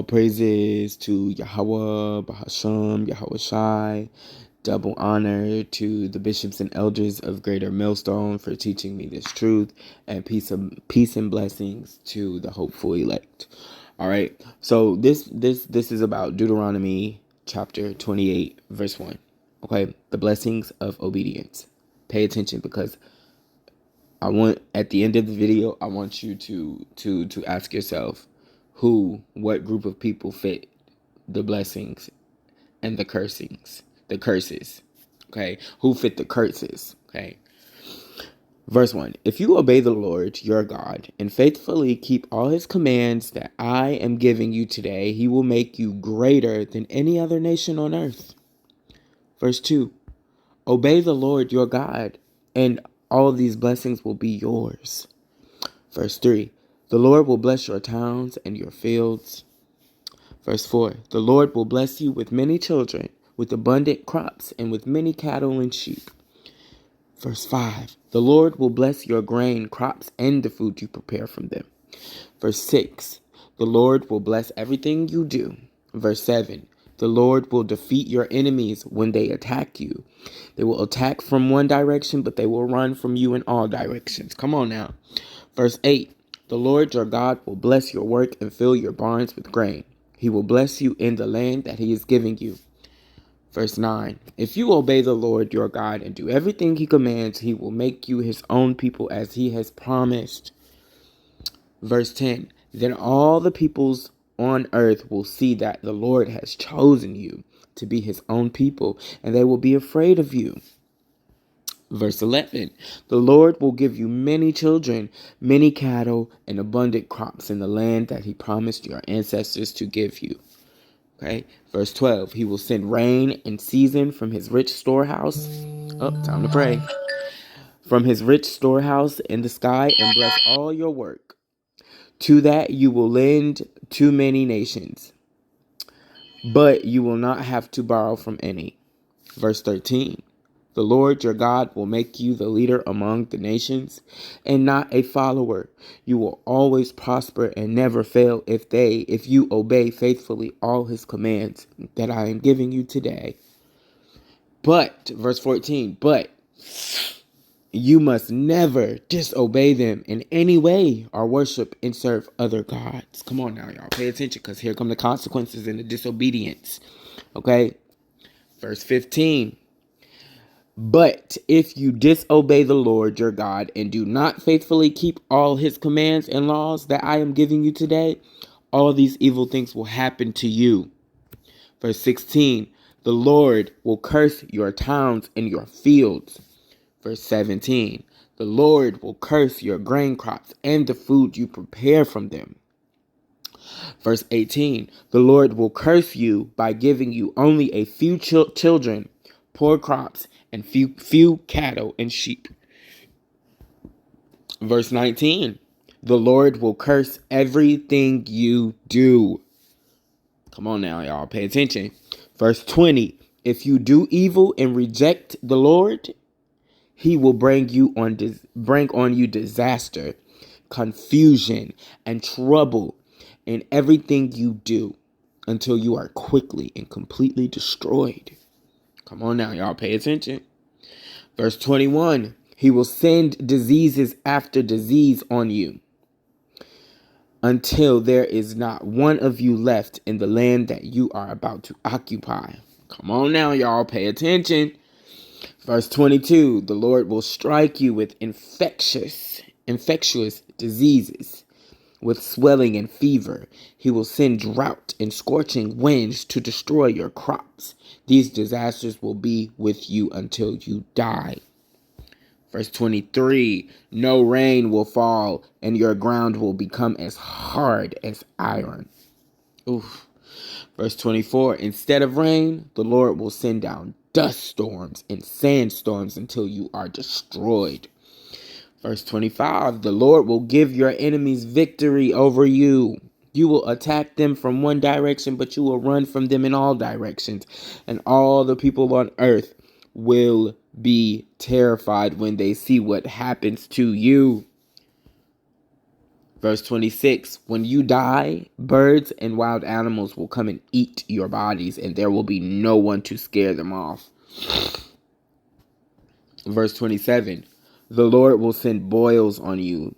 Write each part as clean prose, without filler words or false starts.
praises to Yahweh, Bahasham, Yahweh Shai. Double honor to the bishops and elders of Greater Millstone for teaching me this truth, and peace and blessings to the hopeful elect. All right. So this is about Deuteronomy chapter 28, verse 1. Okay, the blessings of obedience. Pay attention, because at the end of the video, I want you to ask yourself what group of people fit the blessings and the curses. Okay, who fit the curses? Okay. Verse 1. If you obey the Lord your God and faithfully keep all his commands that I am giving you today, he will make you greater than any other nation on earth. Verse 2. Obey the Lord your God, and all of these blessings will be yours. Verse 3. The Lord will bless your towns and your fields. Verse 4. The Lord will bless you with many children, with abundant crops, and with many cattle and sheep. Verse 5. The Lord will bless your grain, crops, and the food you prepare from them. Verse 6. The Lord will bless everything you do. Verse 7. The Lord will defeat your enemies when they attack you. They will attack from one direction, but they will run from you in all directions. Come on now. Verse 8. The Lord your God will bless your work and fill your barns with grain. He will bless you in the land that he is giving you. Verse 9. If you obey the Lord your God and do everything he commands, he will make you his own people as he has promised. Verse 10. Then all the peoples on earth will see that the Lord has chosen you to be his own people, and they will be afraid of you. Verse 11. The Lord will give you many children, many cattle, and abundant crops in the land that he promised your ancestors to give you. Okay. Verse 12. He will send rain in season from his rich storehouse. Oh, time to pray. From his rich storehouse in the sky, and bless all your work. To that you will lend to many nations, but you will not have to borrow from any. Verse 13. The Lord your God will make you the leader among the nations and not a follower. You will always prosper and never fail if you obey faithfully all his commands that I am giving you today. But, verse 14, but you must never disobey them in any way or worship and serve other gods. Come on now, y'all. Pay attention, because here come the consequences in the disobedience. Okay? Verse 15. But if you disobey the Lord your God and do not faithfully keep all his commands and laws that I am giving you today, all these evil things will happen to you. Verse 16. The Lord will curse your towns and your fields. Verse 17. The Lord will curse your grain crops and the food you prepare from them. Verse 18. The Lord will curse you by giving you only a few children, poor crops, and few cattle and sheep. Verse 19. The Lord will curse everything you do. Come on now, y'all. Pay attention. Verse 20. If you do evil and reject the Lord, he will bring on you disaster, confusion, and trouble in everything you do until you are quickly and completely destroyed. Come on now, y'all. Pay attention. Verse 21. He will send diseases after disease on you until there is not one of you left in the land that you are about to occupy. Come on now, y'all. Pay attention. Verse 22. The Lord will strike you with infectious diseases, with swelling and fever. He will send drought and scorching winds to destroy your crops. These disasters will be with you until you die. Verse 23. No rain will fall, and your ground will become as hard as iron. Oof. Verse 24. Instead of rain, the Lord will send down dust storms and sandstorms until you are destroyed. Verse 25. The Lord will give your enemies victory over you. You will attack them from one direction, but you will run from them in all directions. And all the people on earth will be terrified when they see what happens to you. Verse 26, when you die, birds and wild animals will come and eat your bodies, and there will be no one to scare them off. Verse 27, the Lord will send boils on you,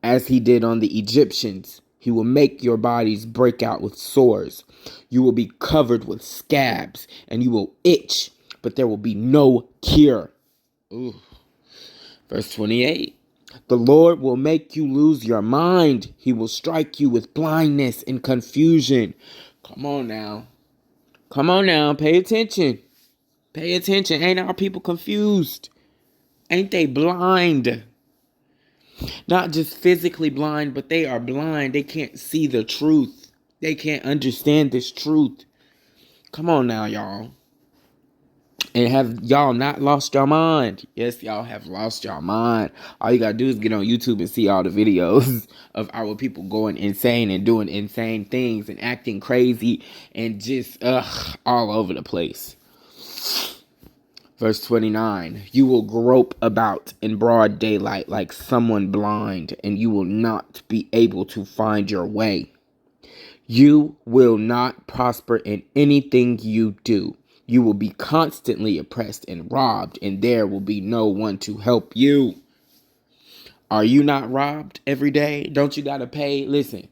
as he did on the Egyptians. He will make your bodies break out with sores. You will be covered with scabs, and you will itch, but there will be no cure. Ooh. Verse 28, the Lord will make you lose your mind. He will strike you with blindness and confusion. Come on now. Come on now. Pay attention. Pay attention. Ain't our people confused? Ain't they blind? Not just physically blind, but they are blind. They can't see the truth. They can't understand this truth. Come on now, y'all. And have y'all not lost your mind? Yes, y'all have lost your mind. All you gotta do is get on YouTube and see all the videos of our people going insane and doing insane things and acting crazy and just all over the place. Verse 29, you will grope about in broad daylight like someone blind, and you will not be able to find your way. You will not prosper in anything you do. You will be constantly oppressed and robbed, and there will be no one to help you. Are you not robbed every day? Don't you gotta pay? Listen,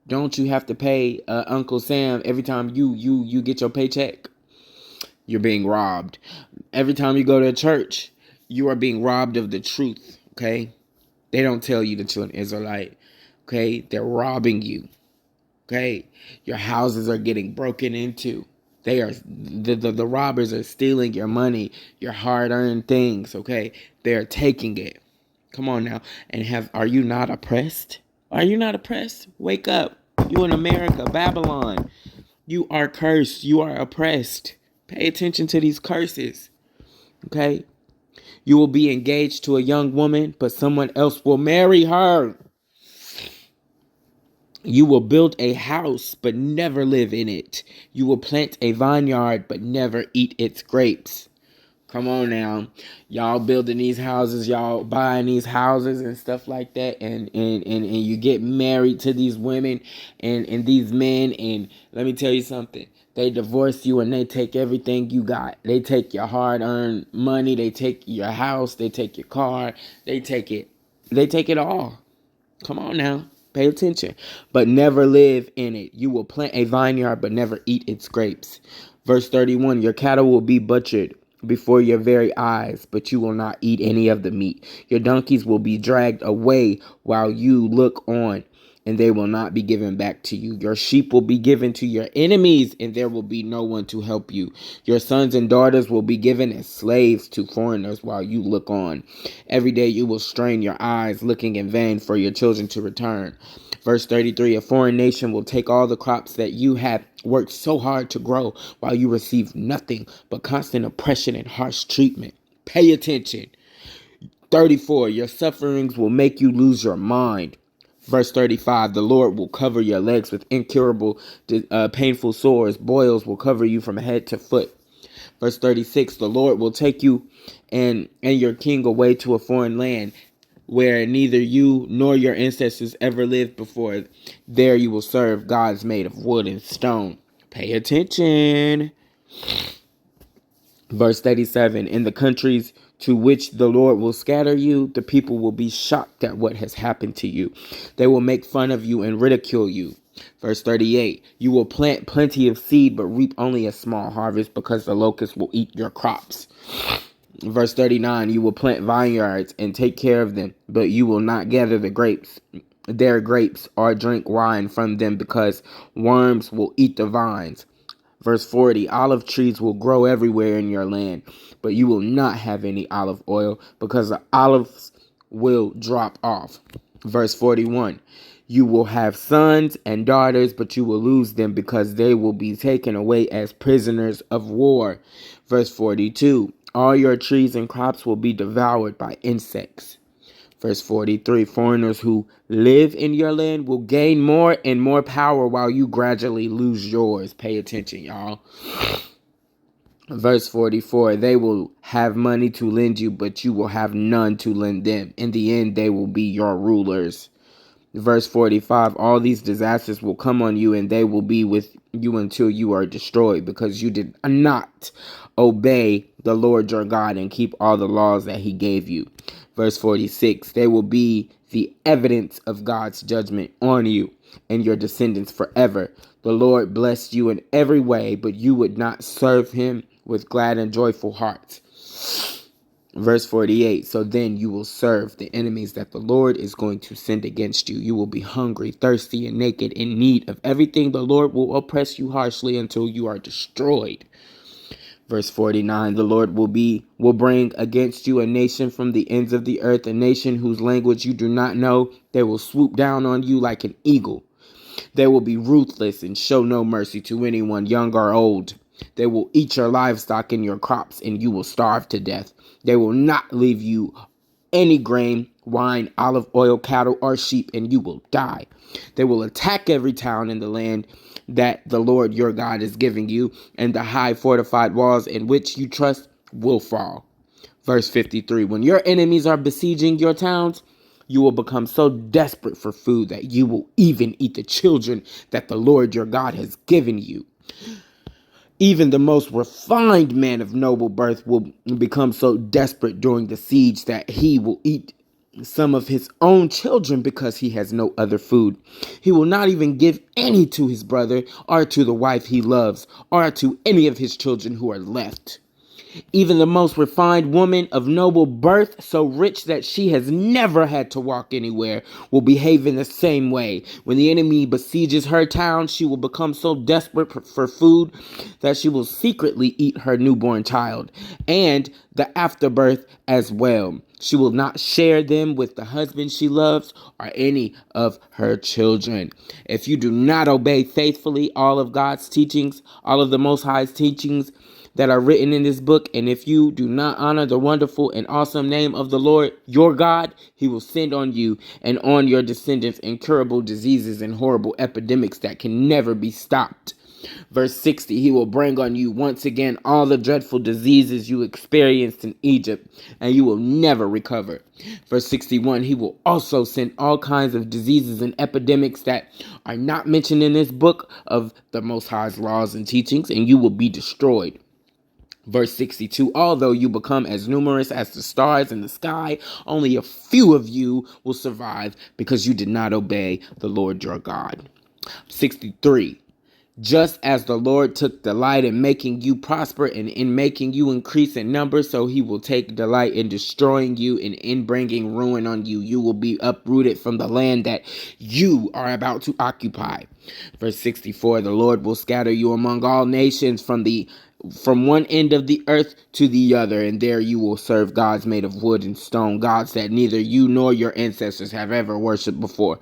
don't you have to pay Uncle Sam every time you get your paycheck? You're being robbed. Every time you go to a church, you are being robbed of the truth, okay? They don't tell you that you're an Israelite, okay? They're robbing you, okay? Your houses are getting broken into. They are the robbers are stealing your money, your hard-earned things, okay? They're taking it. Come on now. And are you not oppressed? Are you not oppressed? Wake up. You in America, Babylon. You are cursed. You are oppressed. Pay attention to these curses. Okay? You will be engaged to a young woman, but someone else will marry her. You will build a house, but never live in it. You will plant a vineyard, but never eat its grapes. Come on now. Y'all building these houses, y'all buying these houses and stuff like that, and you get married to these women and these men, and let me tell you something. They divorce you and they take everything you got. They take your hard-earned money, they take your house, they take your car, they take it. They take it all. Come on now. Pay attention. But never live in it. You will plant a vineyard, but never eat its grapes. Verse 31, your cattle will be butchered before your very eyes, but you will not eat any of the meat. Your donkeys will be dragged away while you look on, and they will not be given back to you. Your sheep will be given to your enemies, and there will be no one to help you. Your sons and daughters will be given as slaves to foreigners while you look on. Every day you will strain your eyes, looking in vain for your children to return. Verse 33, a foreign nation will take all the crops that you have worked so hard to grow, while you receive nothing but constant oppression and harsh treatment. Pay attention. 34, your sufferings will make you lose your mind. Verse 35, the Lord will cover your legs with incurable, painful sores. Boils will cover you from head to foot. Verse 36, the Lord will take you and your king away to a foreign land where neither you nor your ancestors ever lived before. There you will serve gods made of wood and stone. Pay attention. Verse 37, in the countries to which the Lord will scatter you, the people will be shocked at what has happened to you. They will make fun of you and ridicule you. Verse 38, you will plant plenty of seed but reap only a small harvest because the locusts will eat your crops. Verse 39, you will plant vineyards and take care of them, but you will not gather their grapes or drink wine from them because worms will eat the vines. Verse 40, olive trees will grow everywhere in your land, but you will not have any olive oil because the olives will drop off. Verse 41, you will have sons and daughters, but you will lose them because they will be taken away as prisoners of war. Verse 42, all your trees and crops will be devoured by insects. Verse 43, foreigners who live in your land will gain more and more power while you gradually lose yours. Pay attention, y'all. Verse 44, they will have money to lend you, but you will have none to lend them. In the end, they will be your rulers. Verse 45, all these disasters will come on you, and they will be with you until you are destroyed, because you did not obey the Lord your God and keep all the laws that he gave you. Verse 46, they will be the evidence of God's judgment on you and your descendants forever. The Lord blessed you in every way, but you would not serve him with glad and joyful hearts. Verse 48, so then you will serve the enemies that the Lord is going to send against you. You will be hungry, thirsty, and naked, in need of everything. The Lord will oppress you harshly until you are destroyed. Verse 49, the Lord will bring against you a nation from the ends of the earth, a nation whose language you do not know. They will swoop down on you like an eagle. They will be ruthless and show no mercy to anyone, young or old. They will eat your livestock and your crops, and you will starve to death. They will not leave you any grain, wine, olive oil, cattle, or sheep, and you will die. They will attack every town in the land that the Lord your God is giving you, and the high fortified walls in which you trust will fall. Verse 53, when your enemies are besieging your towns, you will become so desperate for food that you will even eat the children that the Lord your God has given you. Even the most refined man of noble birth will become so desperate during the siege that he will eat some of his own children because he has no other food. He will not even give any to his brother or to the wife he loves or to any of his children who are left. Even the most refined woman of noble birth, so rich that she has never had to walk anywhere, will behave in the same way. When the enemy besieges her town, she will become so desperate for food that she will secretly eat her newborn child and the afterbirth as well. She will not share them with the husband she loves or any of her children. If you do not obey faithfully all of God's teachings, all of the Most High's teachings that are written in this book, and if you do not honor the wonderful and awesome name of the Lord your God, he will send on you and on your descendants incurable diseases and horrible epidemics that can never be stopped. Verse 60, he will bring on you once again all the dreadful diseases you experienced in Egypt, and you will never recover. Verse 61, he will also send all kinds of diseases and epidemics that are not mentioned in this book of the Most High's laws and teachings, and you will be destroyed. Verse 62, although you become as numerous as the stars in the sky, only a few of you will survive because you did not obey the Lord your God. 63, just as the Lord took delight in making you prosper and in making you increase in number, so he will take delight in destroying you and in bringing ruin on you. You will be uprooted from the land that you are about to occupy. Verse 64, the Lord will scatter you among all nations from one end of the earth to the other, and there you will serve gods made of wood and stone, gods that neither you nor your ancestors have ever worshipped before.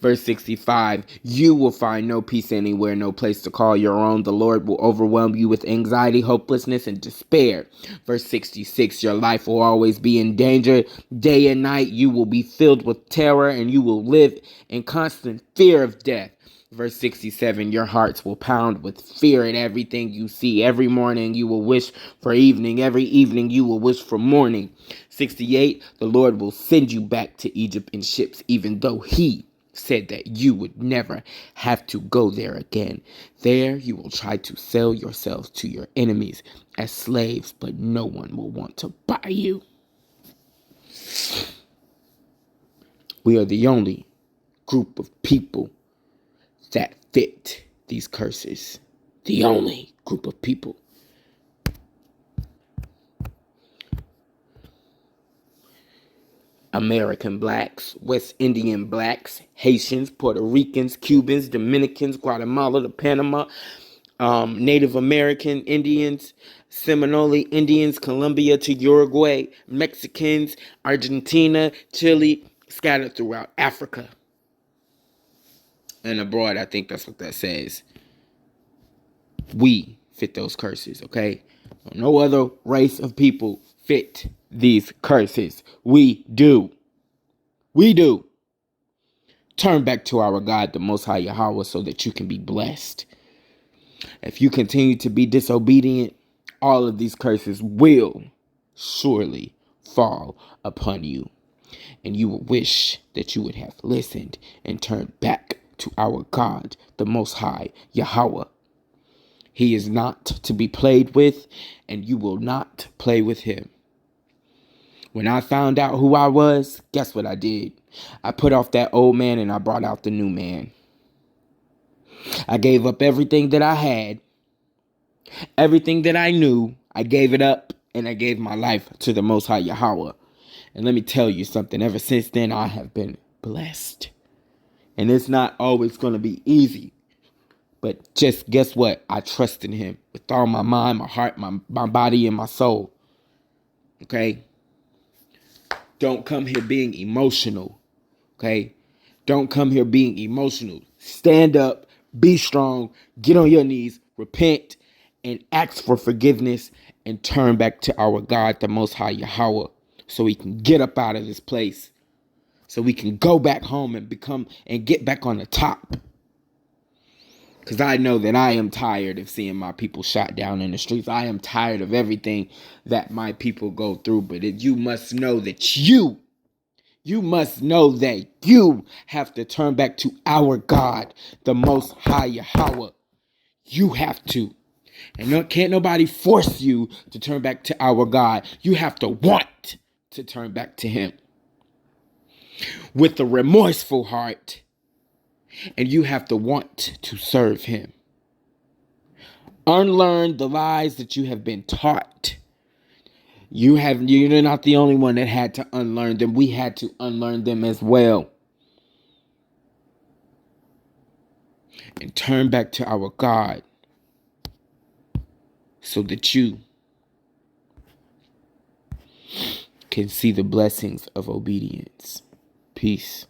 Verse 65, you will find no peace anywhere, no place to call your own. The Lord will overwhelm you with anxiety, hopelessness, and despair. Verse 66, your life will always be in danger. Day and night you will be filled with terror, and you will live in constant fear of death. Verse 67, your hearts will pound with fear at everything you see. Every morning you will wish for evening. Every evening you will wish for morning. 68, the Lord will send you back to Egypt in ships, even though he said that you would never have to go there again. There you will try to sell yourselves to your enemies as slaves, but no one will want to buy you. We are the only group of people that fit these curses. The only group of people. American blacks, West Indian blacks, Haitians, Puerto Ricans, Cubans, Dominicans, Guatemala to Panama, Native American Indians, Seminole Indians, Colombia to Uruguay, Mexicans, Argentina, Chile, scattered throughout Africa and abroad. I think that's what that says. We fit those curses, okay? No other race of people fit these curses. We do. We do. Turn back to our God, the Most High Yahweh, so that you can be blessed. If you continue to be disobedient, all of these curses will surely fall upon you. And you will wish that you would have listened and turned back to our God, the Most High, Yahweh. He is not to be played with, and you will not play with him. When I found out who I was, guess what I did? I put off that old man and I brought out the new man. I gave up everything that I had, everything that I knew. I gave it up, and I gave my life to the Most High Yahweh. And let me tell you something. Ever since then, I have been blessed. And it's not always going to be easy. But just guess what? I trust in him with all my mind, my heart, my body, and my soul. Okay? Don't come here being emotional. Okay? Don't come here being emotional. Stand up, be strong, get on your knees, repent, and ask for forgiveness, and turn back to our God, the Most High Yahweh, so we can get up out of this place, so we can go back home and get back on the top. Because I know that I am tired of seeing my people shot down in the streets. I am tired of everything that my people go through. But you must know that you must know that you have to turn back to our God, the Most High Yahweh. You have to. And can't nobody force you to turn back to our God. You have to want to turn back to him with a remorseful heart. And you have to want to serve him. Unlearn the lies that you have been taught. You're not the only one that had to unlearn them. We had to unlearn them as well. And turn back to our God so that you can see the blessings of obedience. Peace.